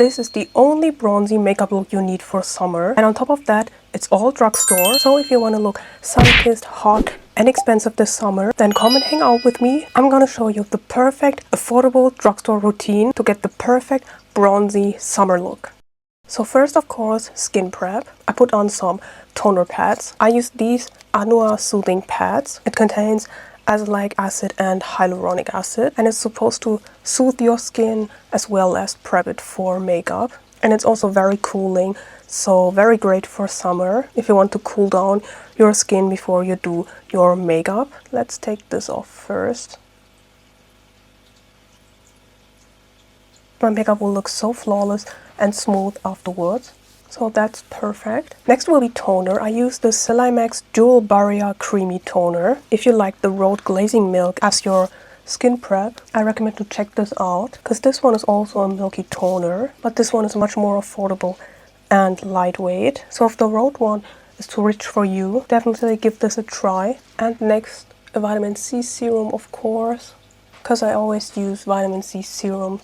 This is the only bronzy makeup look you need for summer. And on top of that, it's all drugstore. So if you want to look sun-kissed, hot and expensive this summer, then come and hang out with me. I'm gonna show you the perfect, affordable drugstore routine to get the perfect bronzy summer look. So first, of course, skin prep. I put on some toner pads. I use these Anua soothing pads. It contains azelaic acid and hyaluronic acid, and it's supposed to soothe your skin as well as prep it for makeup. And it's also very cooling, so very great for summer if you want to cool down your skin before you do your makeup. Let's take this off first. My makeup will look so flawless and smooth afterwards, so that's perfect. Next will be toner. I use the Celimax Dual Barrier Creamy Toner. If you like the Rohto Glazing Milk as your skin prep, I recommend to check this out, because this one is also a milky toner, but this one is much more affordable and lightweight. So if the Rohto one is too rich for you, definitely give this a try. And next, a vitamin C serum, of course, because I always use vitamin C serum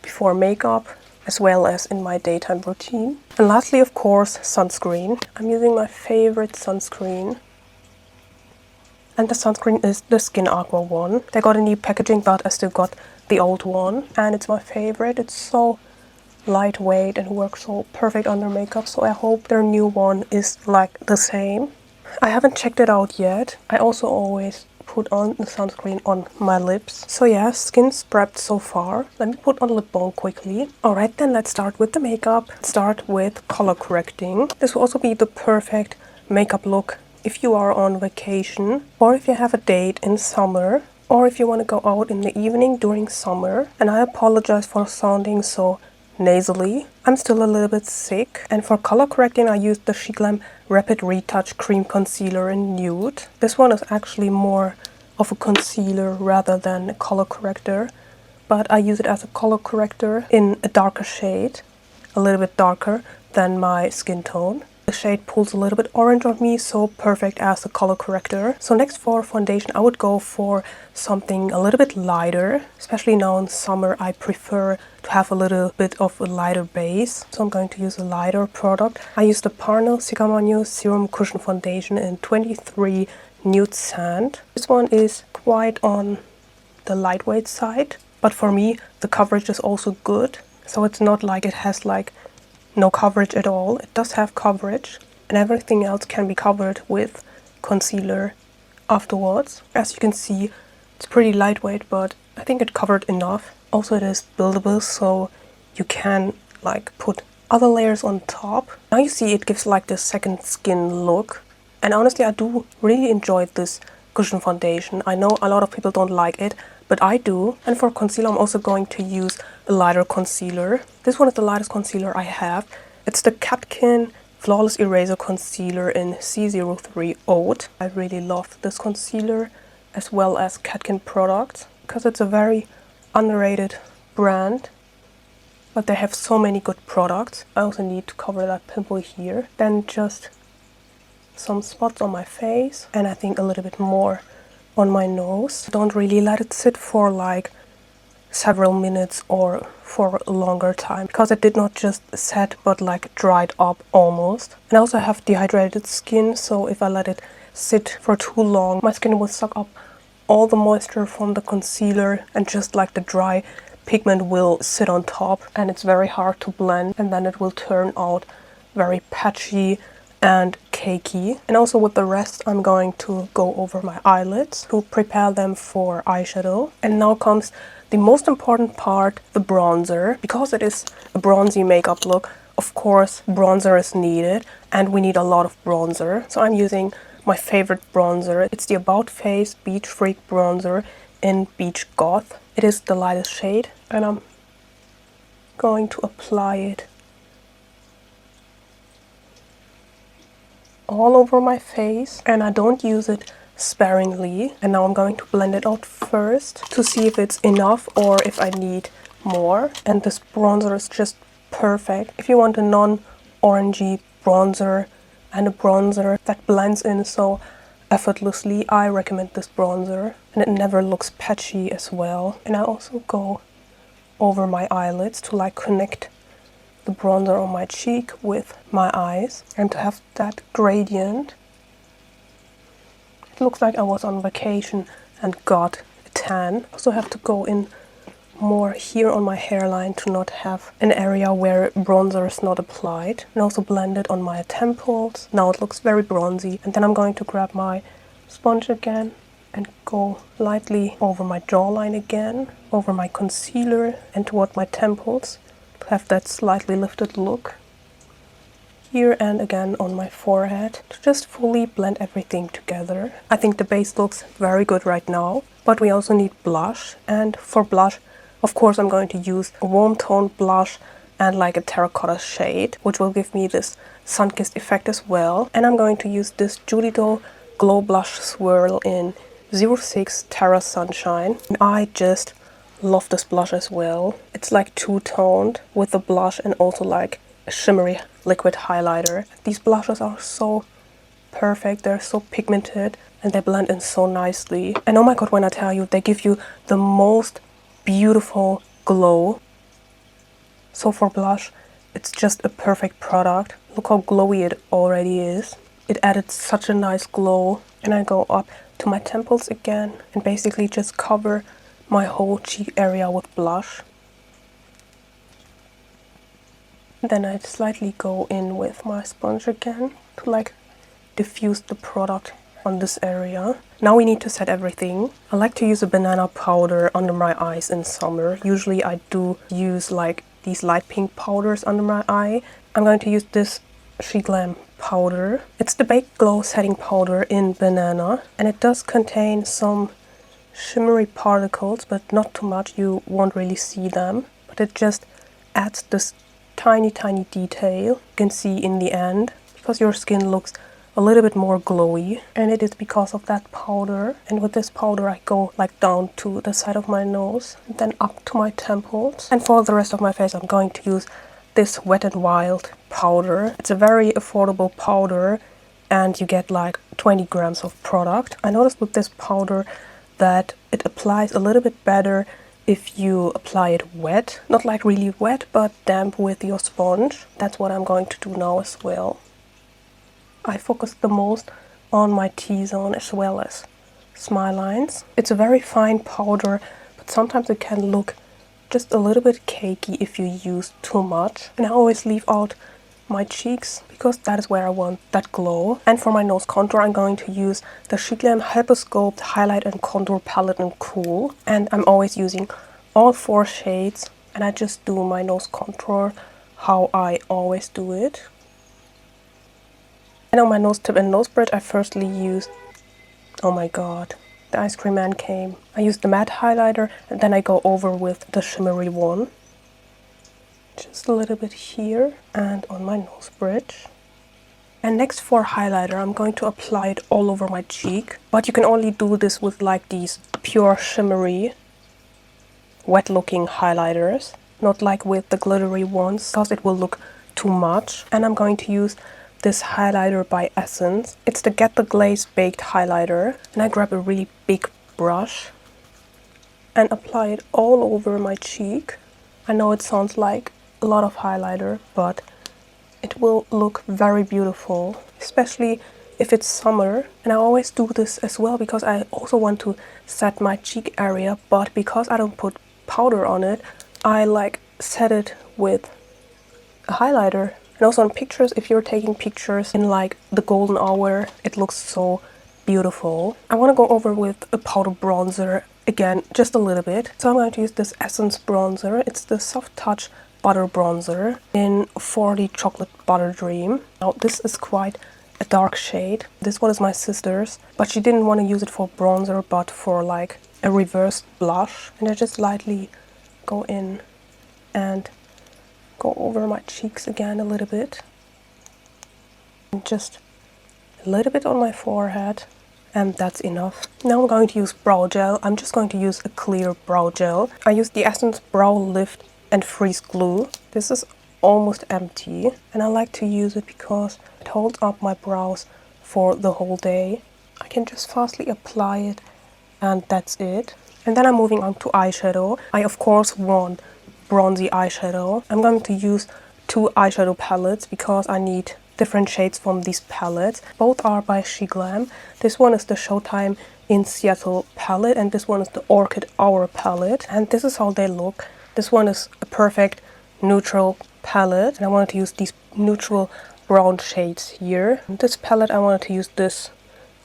before makeup as well as in my daytime routine. And lastly, of course, sunscreen. I'm using my favorite sunscreen, and the sunscreen is the Skin Aqua one. They got a new packaging, but I still got the old one, and it's my favorite. It's so lightweight and works so perfect under makeup, so I hope their new one is like the same. I haven't checked it out yet. I also always put on the sunscreen on my lips. So yeah, skin's prepped so far. Let me put on lip balm quickly. Alright, then let's start with the makeup. Start with color correcting. This will also be the perfect makeup look if you are on vacation, or if you have a date in summer, or if you want to go out in the evening during summer. And I apologize for sounding so nasally. I'm still a little bit sick. And for color correcting, I used the Sheglam Rapid Retouch Cream Concealer in Nude. This one is actually more of a concealer rather than a color corrector, but I use it as a color corrector in a darker shade, a little bit darker than my skin tone. The shade pulls a little bit orange on me, so perfect as a color corrector. So next, for foundation, I would go for something a little bit lighter. Especially now in summer, I prefer to have a little bit of a lighter base. So I'm going to use a lighter product. I use the Parnell Serum Cushion Foundation in 23 Nude Sand. This one is quite on the lightweight side, but for me, the coverage is also good. So it's not like it has like no coverage at all. It does have coverage, and everything else can be covered with concealer afterwards. As you can see, it's pretty lightweight, but I think it covered enough. Also, it is buildable, so you can like put other layers on top. Now you see it gives like this second skin look, and honestly, I do really enjoy this cushion foundation. I know a lot of people don't like it, but I do. And for concealer, I'm also going to use a lighter concealer. This one is the lightest concealer I have. It's the Catkin Flawless Eraser Concealer in C03 Oat. I really love this concealer as well as Catkin products, because it's a very underrated brand, but they have so many good products. I also need to cover that pimple here. Then just some spots on my face, and I think a little bit more on my nose. Don't really let it sit for like several minutes or for a longer time, because it did not just set but like dried up almost. And I also have dehydrated skin, so if I let it sit for too long, my skin will suck up all the moisture from the concealer, and just like the dry pigment will sit on top, and it's very hard to blend, and then it will turn out very patchy and cakey. And also with the rest, I'm going to go over my eyelids to prepare them for eyeshadow. And now comes the most important part, the bronzer. Because it is a bronzy makeup look, of course bronzer is needed, and we need a lot of bronzer. So I'm using my favorite bronzer. It's the About Face Beach Freak bronzer in Beach Goth. It is the lightest shade, and I'm going to apply it all over my face, and I don't use it sparingly. And now I'm going to blend it out first to see if it's enough or if I need more. And this bronzer is just perfect if you want a non-orangey bronzer and a bronzer that blends in so effortlessly. I recommend this bronzer, and it never looks patchy as well. And I also go over my eyelids to like connect the bronzer on my cheek with my eyes and to have that gradient. It looks like I was on vacation and got a tan. I also have to go in more here on my hairline to not have an area where bronzer is not applied, and also blend it on my temples. Now it looks very bronzy, and then I'm going to grab my sponge again and go lightly over my jawline again, over my concealer and toward my temples to have that slightly lifted look. Here and again on my forehead to just fully blend everything together. I think the base looks very good right now, but we also need blush, and for blush, of course, I'm going to use a warm tone blush and like a terracotta shade, which will give me this sun-kissed effect as well. And I'm going to use this Judydoll Glow Blush Swirl in 06 Terra Sunshine. And I just love this blush as well. It's like two-toned with the blush and also like a shimmery liquid highlighter. These blushes are so perfect, they're so pigmented, and they blend in so nicely. And oh my god, when I tell you, they give you the most beautiful glow. So for blush, it's just a perfect product. Look how glowy it already is. It added such a nice glow. And I go up to my temples again and basically just cover my whole cheek area with blush. Then I slightly go in with my sponge again to like diffuse the product on this area. Now we need to set everything. I like to use a banana powder under my eyes in summer. Usually I do use like these light pink powders under my eye. I'm going to use this Sheglam powder. It's the Baked Glow setting powder in banana, and it does contain some shimmery particles, but not too much. You won't really see them, but it just adds this tiny detail you can see in the end, because your skin looks a little bit more glowy, and it is because of that powder. And with this powder I go like down to the side of my nose and then up to my temples. And for the rest of my face I'm going to use this Wet n Wild powder. It's a very affordable powder and you get like 20 grams of product. I noticed with this powder that it applies a little bit better if you apply it wet. Not like really wet, but damp with your sponge. That's what I'm going to do now as well. I focus the most on my T-zone as well as smile lines. It's a very fine powder, but sometimes it can look just a little bit cakey if you use too much. And I always leave out my cheeks because that is where I want that glow. And for my nose contour I'm going to use the Sheglam Hypersculpt Highlight and Contour Palette in Cool. And I'm always using all 4 shades, and I just do my nose contour how I always do it. And on my nose tip and nose bridge I firstly used, oh my god, the ice cream man came. I used the matte highlighter and then I go over with the shimmery one. Just a little bit here and on my nose bridge. And next for highlighter I'm going to apply it all over my cheek. But you can only do this with like these pure shimmery wet looking highlighters. Not like with the glittery ones, because it will look too much. And I'm going to use this highlighter by Essence. It's the Get the Glaze Baked highlighter, and I grab a really big brush and apply it all over my cheek. I know it sounds like a lot of highlighter, but it will look very beautiful, especially if it's summer. And I always do this as well because I also want to set my cheek area, but because I don't put powder on it, I like set it with a highlighter. And also in pictures, if you're taking pictures in like the golden hour, it looks so beautiful. I want to go over with a powder bronzer again, just a little bit. So I'm going to use this Essence bronzer. It's the Soft Touch Butter Bronzer in 40 Chocolate Butter Dream. Now this is quite a dark shade. This one is my sister's, but she didn't want to use it for bronzer, but for like a reverse blush. And I just lightly go in and go over my cheeks again a little bit. And just a little bit on my forehead, and that's enough. Now I'm going to use brow gel. I'm just going to use a clear brow gel. I use the Essence Brow Lift and Freeze Glue. This is almost empty, and I like to use it because it holds up my brows for the whole day. I can just fastly apply it, and that's it. And then I'm moving on to eyeshadow. I of course want bronzy eyeshadow. I'm going to use two eyeshadow palettes because I need different shades from these palettes. Both are by Sheglam. This one is the Showtime in Seattle palette, and this one is the Orchid Hour palette. And this is how they look. This one is a perfect neutral palette, and I wanted to use these neutral brown shades here. And this palette, I wanted to use this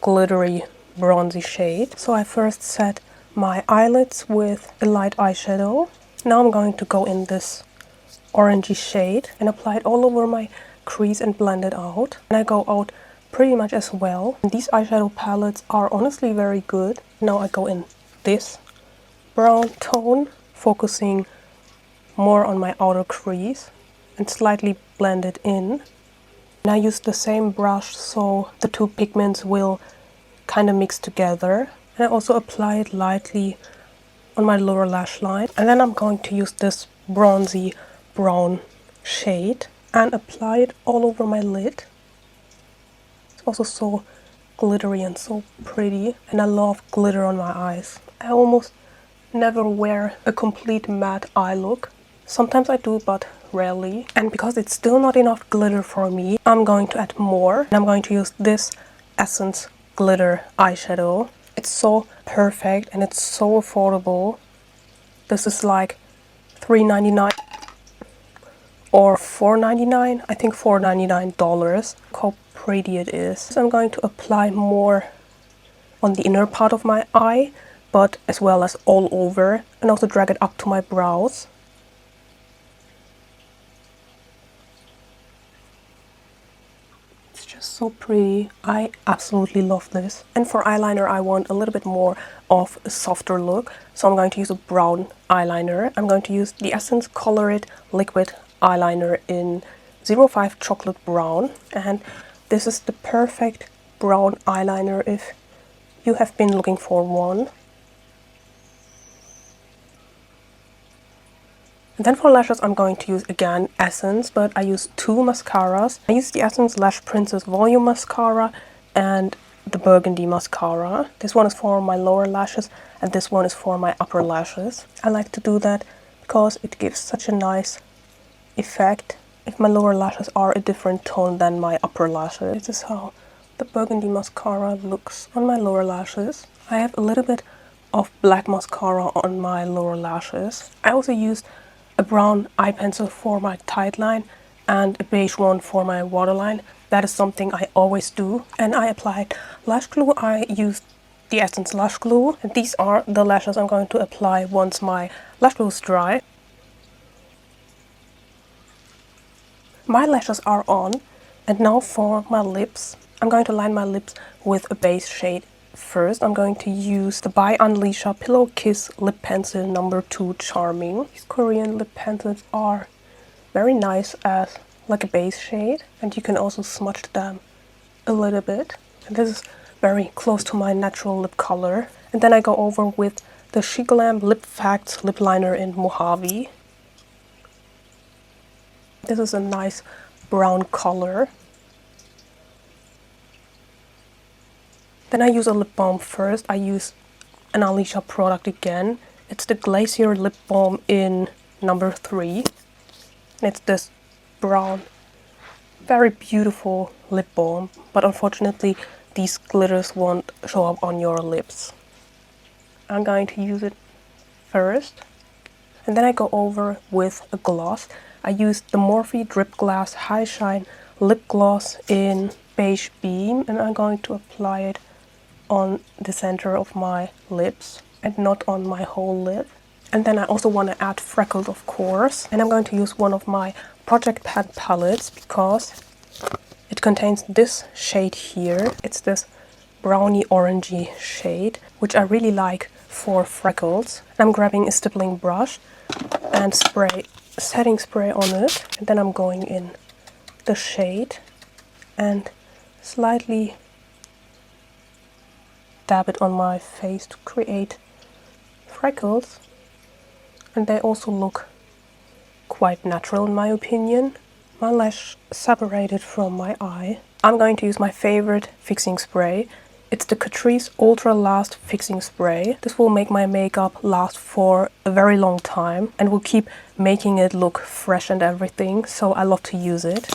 glittery bronzy shade. So I first set my eyelids with a light eyeshadow. Now I'm going to go in this orangey shade and apply it all over my crease and blend it out. And I go out pretty much as well. And these eyeshadow palettes are honestly very good. Now I go in this brown tone, focusing more on my outer crease and slightly blend it in. And I use the same brush so the two pigments will kind of mix together. And I also apply it lightly on my lower lash line. And then I'm going to use this bronzy brown shade and apply it all over my lid. It's also so glittery and so pretty, and I love glitter on my eyes. I almost never wear a complete matte eye look. Sometimes I do, but rarely. And because it's still not enough glitter for me, I'm going to add more. And I'm going to use this Essence Glitter eyeshadow. It's so perfect and it's so affordable. This is like $3.99 or $4.99. I think $4.99. Look how pretty it is. So I'm going to apply more on the inner part of my eye, but as well as all over, and also drag it up to my brows. So pretty. I absolutely love this. And for eyeliner, I want a little bit more of a softer look, so I'm going to use a brown eyeliner. I'm going to use the Essence Color It Liquid Eyeliner in 05 Chocolate Brown, and this is the perfect brown eyeliner if you have been looking for one. And then for lashes, I'm going to use again Essence, but I use two mascaras. I use the Essence Lash Princess Volume Mascara and the Burgundy Mascara. This one is for my lower lashes and this one is for my upper lashes. I like to do that because it gives such a nice effect if my lower lashes are a different tone than my upper lashes. This is how the Burgundy Mascara looks on my lower lashes. I have a little bit of black mascara on my lower lashes. I also used a brown eye pencil for my tight line and a beige one for my waterline. That is something I always do. And I applied lash glue. I used the Essence Lash Glue. And these are the lashes I'm going to apply once my lash glue is dry. My lashes are on. And now for my lips. I'm going to line my lips with a base shade. First, I'm going to use the by Unleashia Pillow Kiss Lip Pencil No. 2 Charming. These Korean lip pencils are very nice as like a base shade, and you can also smudge them a little bit. And this is very close to my natural lip color. And then I go over with the Sheglam Lip Facts Lip Liner in Mojave. This is a nice brown color. Then I use a lip balm first. I use an Unleashia product again. It's the Glacier Lip Balm in No. 3. It's this brown, very beautiful lip balm. But unfortunately, these glitters won't show up on your lips. I'm going to use it first. And then I go over with a gloss. I used the Morphe Drip Glass High Shine Lip Gloss in Beige Beam. And I'm going to apply it on the center of my lips and not on my whole lip. And then I also want to add freckles, of course. And I'm going to use one of my Project Pad palettes because it contains this shade here. It's this browny orangey shade, which I really like for freckles. I'm grabbing a stippling brush and setting spray on it. And then I'm going in the shade and slightly dab it on my face to create freckles, and they also look quite natural in my opinion. My lash separated from my eye. I'm going to use my favorite fixing spray. It's the Catrice Ultra Last Fixing Spray. This will make my makeup last for a very long time and will keep making it look fresh and everything, so I love to use it.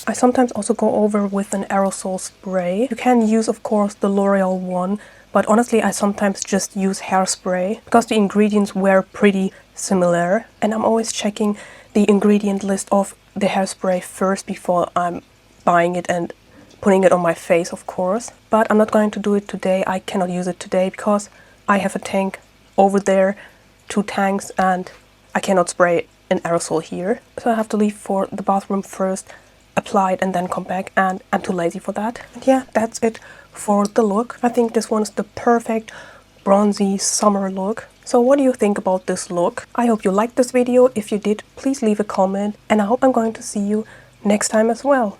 I sometimes also go over with an aerosol spray. You can use, of course, the L'Oreal one, but honestly I sometimes just use hairspray because the ingredients were pretty similar, and I'm always checking the ingredient list of the hairspray first before I'm buying it and putting it on my face, of course. But I'm not going to do it today. I cannot use it today because I have a tank over there, 2 tanks, and I cannot spray an aerosol here. So I have to leave for the bathroom first, apply it, and then come back, and I'm too lazy for that. And yeah, that's it for the look. I think this one's the perfect bronzy summer look. So what do you think about this look? I hope you liked this video. If you did, please leave a comment, and I hope I'm going to see you next time as well.